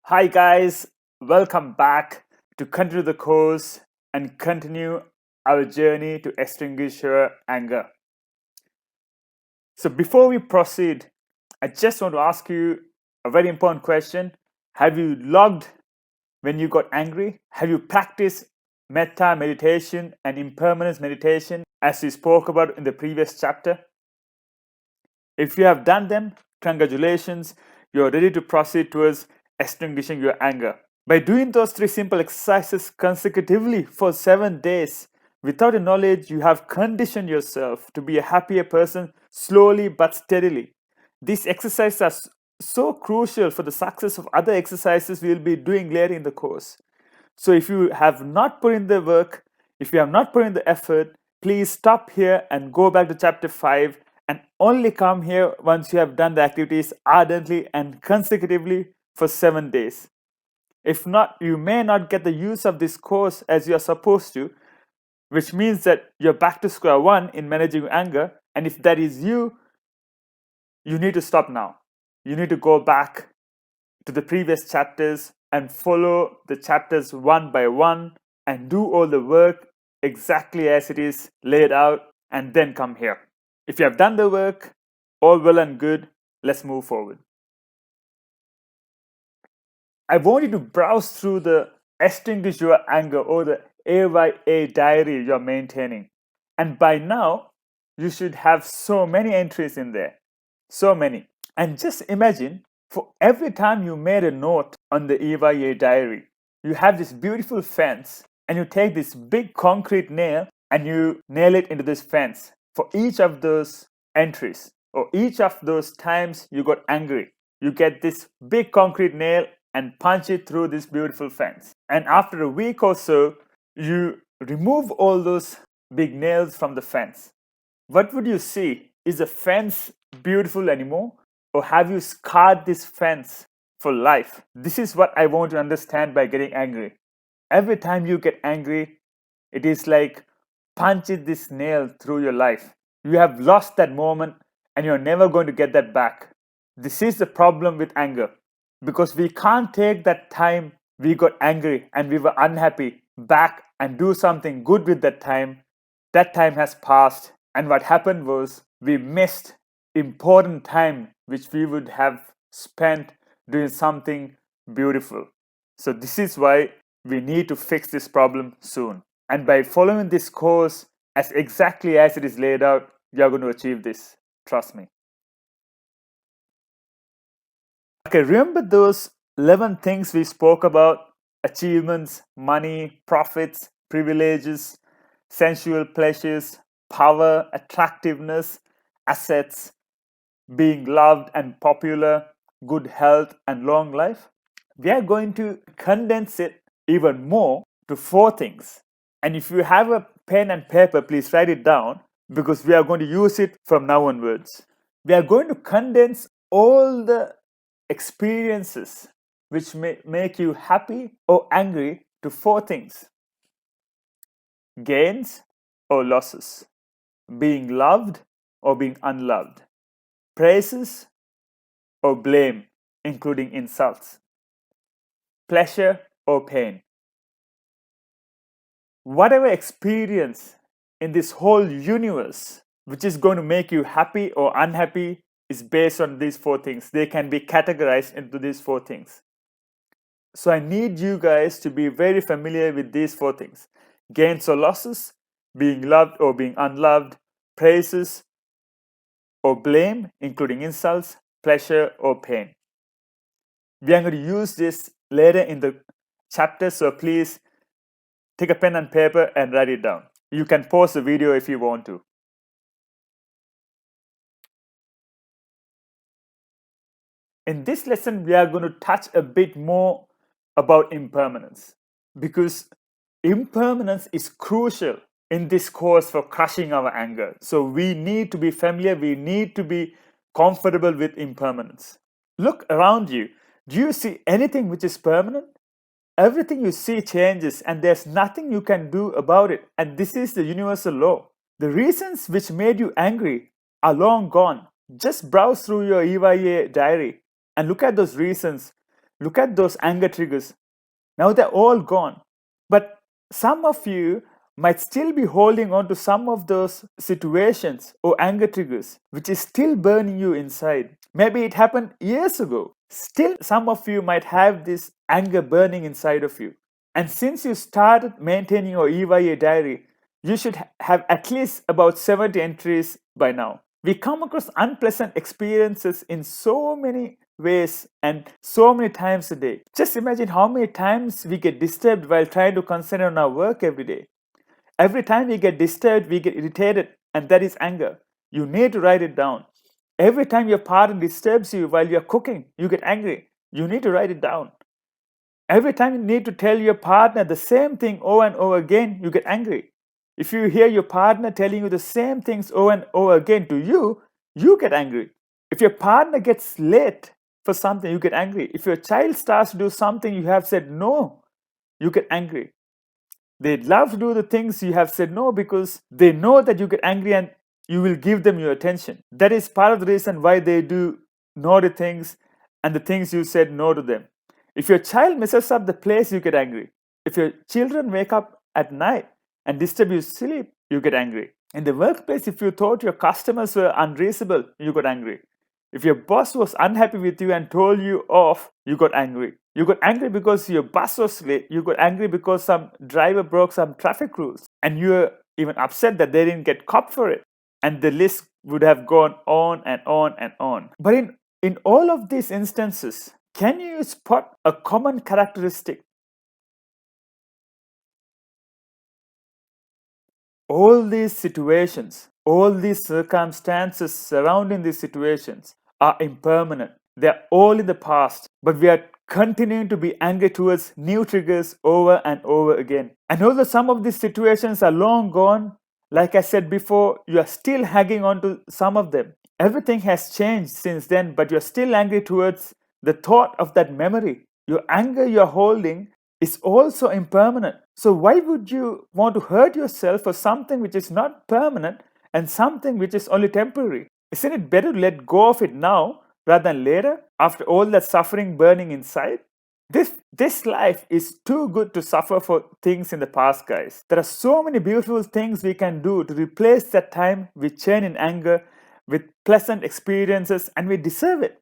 Hi, guys, welcome back to continue the course and continue our journey to extinguish your anger. So, before we proceed, I just want to ask you a very important question. Have you logged when you got angry? Have you practiced metta meditation and impermanence meditation as we spoke about in the previous chapter? If you have done them, congratulations, you are ready to proceed towards extinguishing your anger. By doing those three simple exercises consecutively for 7 days, without a knowledge, you have conditioned yourself to be a happier person slowly but steadily. These exercises are so crucial for the success of other exercises we will be doing later in the course. So, if you have not put in the work, if you have not put in the effort, please stop here and go back to chapter 5 and only come here once you have done the activities ardently and consecutively for 7 days. If not, you may not get the use of this course as you are supposed to, which means that you're back to square one in managing anger. And if that is you, you need to stop now. You need to go back to the previous chapters and follow the chapters one by one and do all the work exactly as it is laid out and then come here. If you have done the work, all well and good, let's move forward. I want you to browse through the Extinguish Your Anger or the EYA diary you're maintaining. And by now, you should have so many entries in there. So many. And just imagine for every time you made a note on the EYA diary, you have this beautiful fence and you take this big concrete nail and you nail it into this fence for each of those entries or each of those times you got angry. You get this big concrete nail and punch it through this beautiful fence. And after a week or so, you remove all those big nails from the fence. What would you see? Is the fence beautiful anymore? Or have you scarred this fence for life? This is what I want to understand by getting angry. Every time you get angry, it is like punching this nail through your life. You have lost that moment and you're never going to get that back. This is the problem with anger because we can't take that time we got angry and we were unhappy back and do something good with that time. That time has passed, and what happened was we missed important time which we would have spent doing something beautiful. So this is why we need to fix this problem soon. And by following this course as exactly as it is laid out, you are going to achieve this. Trust me. Okay, remember those 11 things we spoke about: achievements, money, profits, privileges, sensual pleasures, power, attractiveness, assets, being loved and popular, good health, and long life? We are going to condense it even more to 4 things. And if you have a pen and paper, please write it down because we are going to use it from now onwards. We are going to condense all the experiences which may make you happy or angry to 4 things: gains or losses, being loved or being unloved, praises or blame, including insults, pleasure or pain. Whatever experience in this whole universe which is going to make you happy or unhappy is based on these 4 things. They can be categorized into these 4 things. So I need you guys to be very familiar with these 4 things: gains or losses, being loved or being unloved, praises or blame, including insults, pleasure or pain. We are going to use this later in the chapter, so please take a pen and paper and write it down. You can pause the video if you want to. In this lesson, we are going to touch a bit more about impermanence because impermanence is crucial in this course for crushing our anger. So we need to be familiar, we need to be comfortable with impermanence. Look around you. Do you see anything which is permanent? Everything you see changes and there's nothing you can do about it. And this is the universal law. The reasons which made you angry are long gone. Just browse through your EYA diary and look at those reasons. Look at those anger triggers. Now they're all gone. But some of you might still be holding on to some of those situations or anger triggers, which is still burning you inside. Maybe it happened years ago. Still, some of you might have this anger burning inside of you. And since you started maintaining your EYA diary, you should have at least about 70 entries by now. We come across unpleasant experiences in so many ways and so many times a day. Just imagine how many times we get disturbed while trying to concentrate on our work every day. Every time we get disturbed, we get irritated, and that is anger. You need to write it down. Every time your partner disturbs you while you're cooking, you get angry. You need to write it down. Every time you need to tell your partner the same thing over and over again, you get angry. If you hear your partner telling you the same things over and over again to you, you get angry. If your partner gets late for something, you get angry. If your child starts to do something you have said no, you get angry. They love to do the things you have said no because they know that you get angry and you will give them your attention. That is part of the reason why they do naughty things and the things you said no to them. If your child messes up the place, you get angry. If your children wake up at night and disturb your sleep, you get angry. In the workplace, if you thought your customers were unreasonable, you got angry. If your boss was unhappy with you and told you off, you got angry. You got angry because your bus was late. You got angry because some driver broke some traffic rules. And you were even upset that they didn't get caught for it. And the list would have gone on and on and on. But in all of these instances, can you spot a common characteristic? All these situations, all these circumstances surrounding these situations are impermanent. They're all in the past, but we are continuing to be angry towards new triggers over and over again. And although some of these situations are long gone, like I said before, you are still hanging on to some of them. Everything has changed since then, but you're still angry towards the thought of that memory. Your anger you're holding is also impermanent. So why would you want to hurt yourself for something which is not permanent and something which is only temporary? Isn't it better to let go of it now rather than later, after all that suffering burning inside? This life is too good to suffer for things in the past, guys. There are so many beautiful things we can do to replace that time we churn in anger with pleasant experiences, and we deserve it.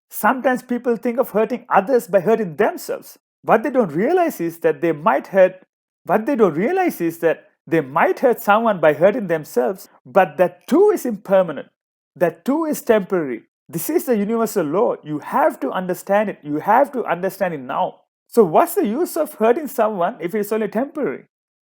Sometimes people think of hurting others by hurting themselves. What they don't realize is that they might hurt someone by hurting themselves, but that too is impermanent. That too is temporary. This is the universal law. You have to understand it. You have to understand it now. So what's the use of hurting someone if it's only temporary?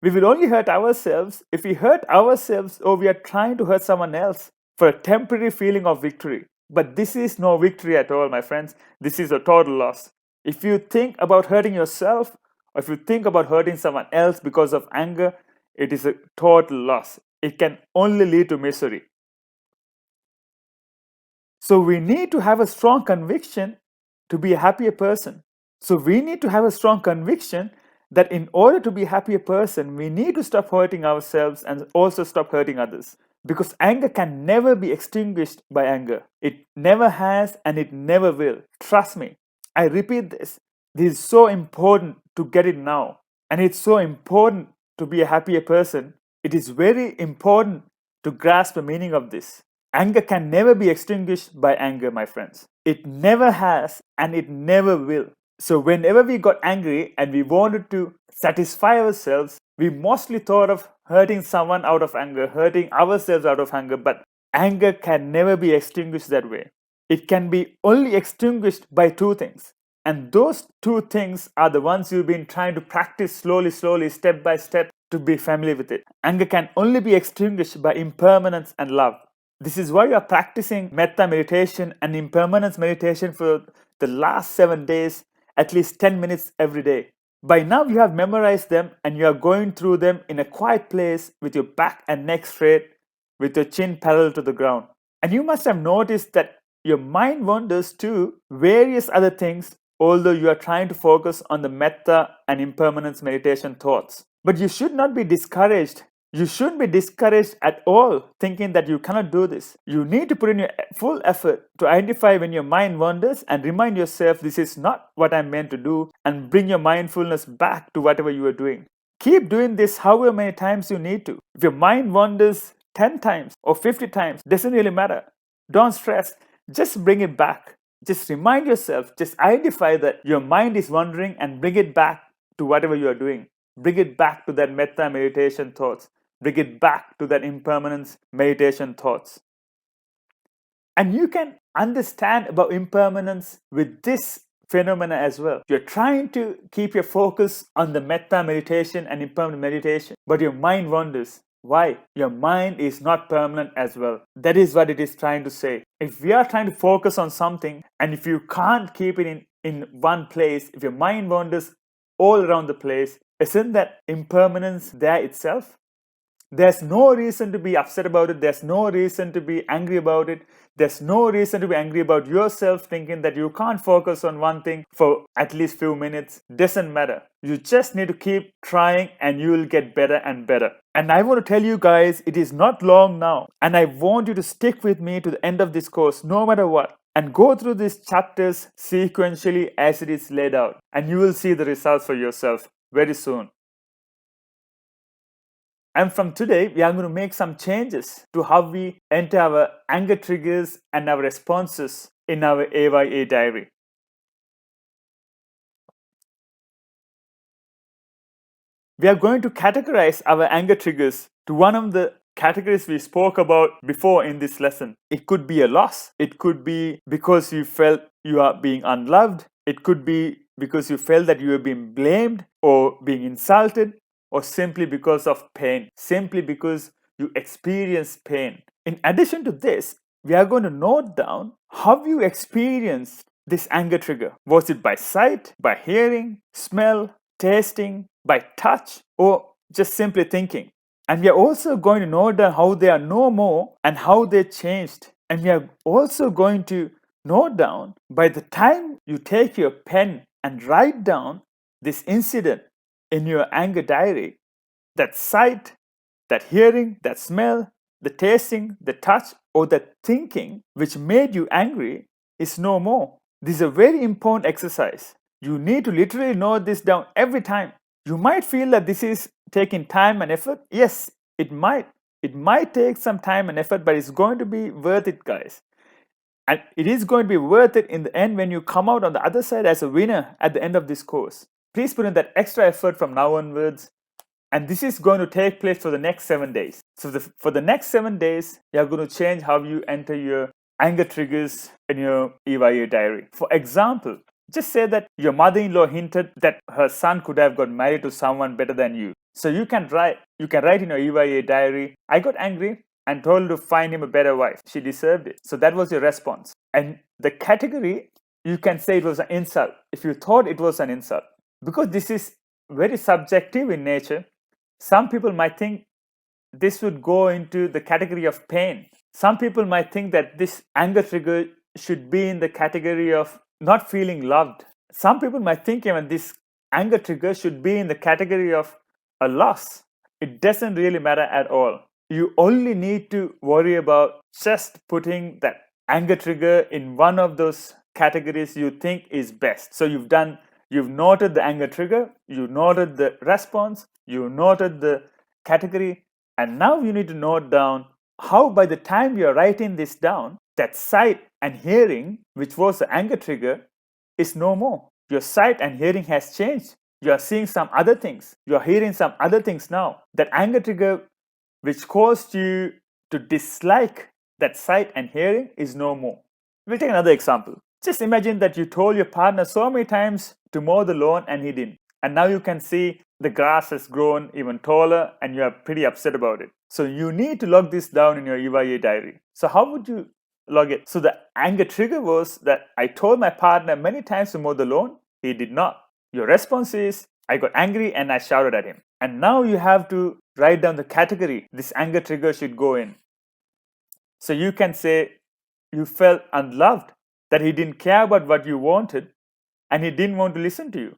We will only hurt ourselves if we hurt ourselves or we are trying to hurt someone else for a temporary feeling of victory. But this is no victory at all, my friends. This is a total loss. If you think about hurting yourself, or if you think about hurting someone else because of anger, it is a total loss. It can only lead to misery. So we need to have a strong conviction to be a happier person. So we need to have a strong conviction that in order to be a happier person, we need to stop hurting ourselves and also stop hurting others. Because anger can never be extinguished by anger. It never has and it never will. Trust me. I repeat this. This is so important to get it now. And it's so important to be a happier person. It is very important to grasp the meaning of this. Anger can never be extinguished by anger, my friends. It never has and it never will. So whenever we got angry and we wanted to satisfy ourselves, we mostly thought of hurting someone out of anger, hurting ourselves out of anger, but anger can never be extinguished that way. It can be only extinguished by two things. And those two things are the ones you've been trying to practice slowly, step by step to be familiar with it. Anger can only be extinguished by impermanence and love. This is why you are practicing metta meditation and impermanence meditation for the last 7 days, at least 10 minutes every day. By now you have memorized them and you are going through them in a quiet place with your back and neck straight, with your chin parallel to the ground. And you must have noticed that your mind wanders to various other things, although you are trying to focus on the metta and impermanence meditation thoughts. But you should not be discouraged You shouldn't be discouraged at all thinking that you cannot do this. You need to put in your full effort to identify when your mind wanders and remind yourself this is not what I'm meant to do, and bring your mindfulness back to whatever you are doing. Keep doing this however many times you need to. If your mind wanders 10 times or 50 times, doesn't really matter. Don't stress. Just bring it back. Just remind yourself, just identify that your mind is wandering and bring it back to whatever you are doing. Bring it back to that metta meditation thoughts. Bring it back to that impermanence meditation thoughts. And you can understand about impermanence with this phenomena as well. You're trying to keep your focus on the metta meditation and impermanent meditation, but your mind wanders. Why? Your mind is not permanent as well. That is what it is trying to say. If we are trying to focus on something, and if you can't keep it in one place, if your mind wanders all around the place, isn't that impermanence there itself? There's no reason to be upset about it. There's no reason to be angry about it. There's no reason to be angry about yourself thinking that you can't focus on one thing for at least few minutes. Doesn't matter. You just need to keep trying and you will get better and better. And I want to tell you guys, it is not long now. And I want you to stick with me to the end of this course, no matter what. And go through these chapters sequentially as it is laid out. And you will see the results for yourself very soon. And from today, we are going to make some changes to how we enter our anger triggers and our responses in our EYA diary. We are going to categorize our anger triggers to one of the categories we spoke about before in this lesson. It could be a loss. It could be because you felt you are being unloved. It could be because you felt that you are being blamed or being insulted, or simply because of pain, simply because you experience pain. In addition to this, we are going to note down how you experienced this anger trigger. Was it by sight, by hearing, smell, tasting, by touch, or just simply thinking? And we are also going to note down how they are no more and how they changed. And we are also going to note down by the time you take your pen and write down this incident in your anger diary, that sight, that hearing, that smell, the tasting, the touch, or the thinking which made you angry is no more. This is a very important exercise. You need to literally note this down every time. You might feel that this is taking time and effort. Yes, it might. It might take some time and effort, but it's going to be worth it, guys. And it is going to be worth it in the end when you come out on the other side as a winner at the end of this course. Please put in that extra effort from now onwards. And this is going to take place for the next 7 days. So for the next 7 days, you are going to change how you enter your anger triggers in your EYA diary. For example, just say that your mother-in-law hinted that her son could have got married to someone better than you. So you can write in your EYA diary, I got angry and told her to find him a better wife. She deserved it. So that was your response. And the category, you can say it was an insult if you thought it was an insult. Because this is very subjective in nature, some people might think this would go into the category of pain. Some people might think that this anger trigger should be in the category of not feeling loved. Some people might think even this anger trigger should be in the category of a loss. It doesn't really matter at all. You only need to worry about just putting that anger trigger in one of those categories you think is best. So you've noted the anger trigger, you noted the response, you noted the category, and now you need to note down how by the time you're writing this down, that sight and hearing, which was the anger trigger, is no more. Your sight and hearing has changed. You are seeing some other things. You are hearing some other things now. That anger trigger, which caused you to dislike that sight and hearing, is no more. We'll take another example. Just imagine that you told your partner so many times to mow the lawn and he didn't. And now you can see the grass has grown even taller and you are pretty upset about it. So you need to log this down in your EYA diary. So how would you log it? So the anger trigger was that I told my partner many times to mow the lawn, he did not. Your response is, I got angry and I shouted at him. And now you have to write down the category this anger trigger should go in. So you can say you felt unloved, that he didn't care about what you wanted and he didn't want to listen to you.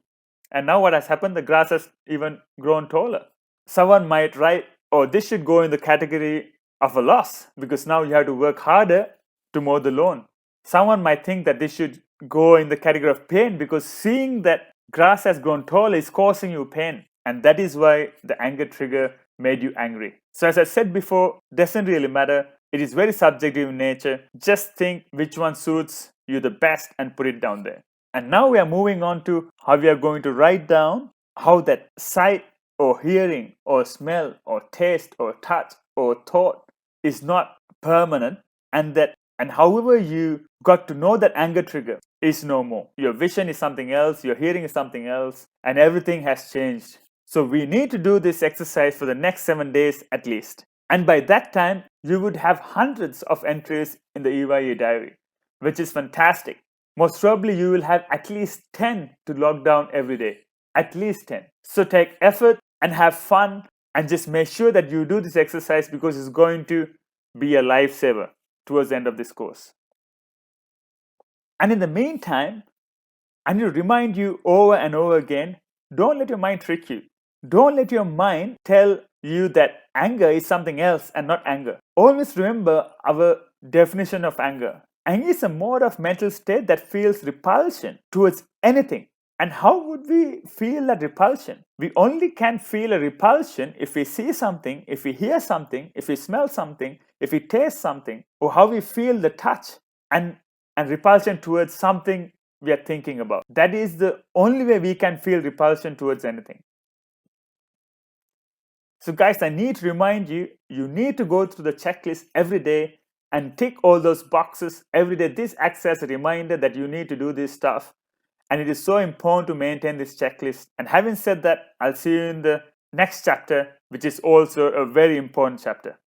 And now what has happened? The grass has even grown taller. Someone might write or this should go in the category of a loss because now you have to work harder to mow the lawn. Someone might think that this should go in the category of pain because seeing that grass has grown tall is causing you pain. And that is why the anger trigger made you angry. So, as I said before, doesn't really matter. It is very subjective in nature. Just think which one suits you the best and put it down there. And now we are moving on to how we are going to write down how that sight or hearing or smell or taste or touch or thought is not permanent, and however you got to know that anger trigger is no more. Your vision is something else, your hearing is something else, and everything has changed. So we need to do this exercise for the next 7 days at least. And by that time, you would have hundreds of entries in the EYA diary, which is fantastic. Most probably you will have at least 10 to log down every day. At least 10. So take effort and have fun and just make sure that you do this exercise because it's going to be a lifesaver towards the end of this course. And in the meantime, I need to remind you over and over again, don't let your mind trick you. Don't let your mind tell you that anger is something else and not anger. Always remember our definition of anger. Anger is a mode of mental state that feels repulsion towards anything. And how would we feel that repulsion? We only can feel a repulsion if we see something, if we hear something, if we smell something, if we taste something, or how we feel the touch and repulsion towards something we are thinking about. That is the only way we can feel repulsion towards anything. So guys, I need to remind you, you need to go through the checklist every day and tick all those boxes every day. This acts as a reminder that you need to do this stuff. And it is so important to maintain this checklist. And having said that, I'll see you in the next chapter, which is also a very important chapter.